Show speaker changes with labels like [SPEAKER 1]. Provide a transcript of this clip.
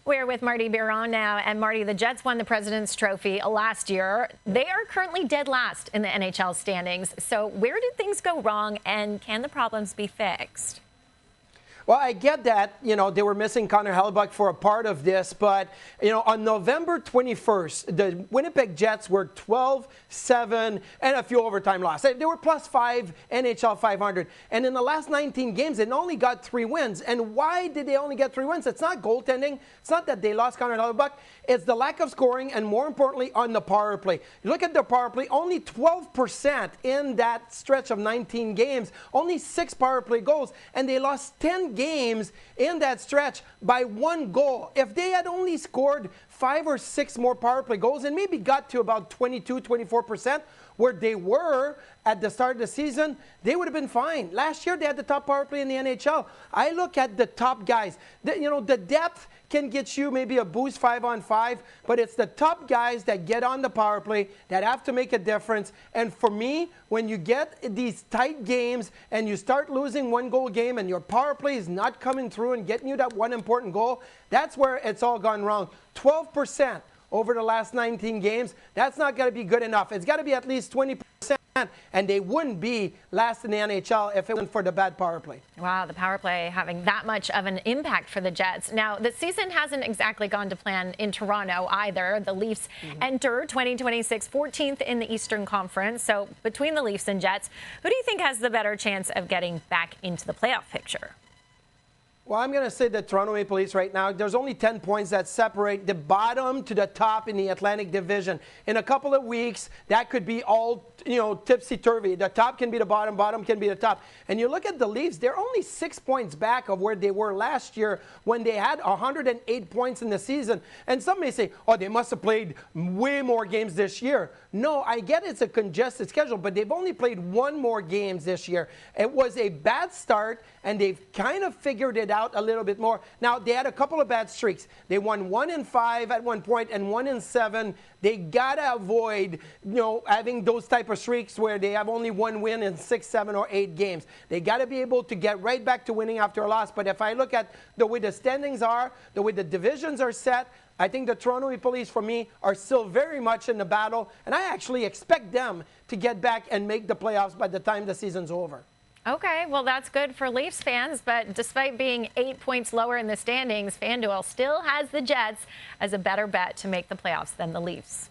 [SPEAKER 1] We're with Martin Biron now, and Marty, the Jets won the President's Trophy last year. They are currently dead last in the NHL standings. So where did things go wrong, and can the problems be fixed?
[SPEAKER 2] Well, I get that, they were missing Connor Hellebuyck for a part of this, but, on November 21st, the Winnipeg Jets were 12-7 and a few overtime losses. They were +5 NHL 500. And in the last 19 games, they only got 3 wins. And why did they only get 3 wins? It's not goaltending. It's not that they lost Connor Hellebuyck. It's the lack of scoring, and more importantly, on the power play. You look at the power play, only 12% in that stretch of 19 games, only 6 power play goals, and they lost 10 games in that stretch by 1 goal. If they had only scored 5 or 6 more power play goals and maybe got to about 22-24% where they were at the start of the season, they would have been fine. Last year, they had the top power play in the NHL. I look at the top guys. The depth can get you maybe a boost 5-on-5, but it's the top guys that get on the power play that have to make a difference. And for me, when you get these tight games and you start losing 1-goal game and your power play is not coming through and getting you that one important goal, that's where it's all gone wrong. 12% over the last 19 games, that's not going to be good enough. It's got to be at least 20%. And they wouldn't be last in the NHL if it wasn't for the bad power play.
[SPEAKER 1] Wow, the power play having that much of an impact for the Jets. Now, the season hasn't exactly gone to plan in Toronto either. The Leafs enter 2026 14th in the Eastern Conference. So between the Leafs and Jets, who do you think has the better chance of getting back into the playoff picture?
[SPEAKER 2] Well, I'm going to say the Toronto Maple Leafs right now, there's only 10 points that separate the bottom to the top in the Atlantic Division. In a couple of weeks, that could be all, tipsy-turvy. The top can be the bottom, bottom can be the top. And you look at the Leafs, they're only 6 points back of where they were last year when they had 108 points in the season. And some may say, oh, they must have played way more games this year. No, I get it's a congested schedule, but they've only played 1 more games this year. It was a bad start, and they've kind of figured it out a little bit more. Now, they had a couple of bad streaks. They won 1-5 at one point and 1-7. They got to avoid, having those type of streaks where they have only 1 win in 6, 7, or 8 games. They got to be able to get right back to winning after a loss. But if I look at the way the standings are, the way the divisions are set, I think the Toronto Maple Leafs, for me, are still very much in the battle. And I actually expect them to get back and make the playoffs by the time the season's over.
[SPEAKER 1] Okay, well, that's good for Leafs fans, but despite being 8 points lower in the standings, FanDuel still has the Jets as a better bet to make the playoffs than the Leafs.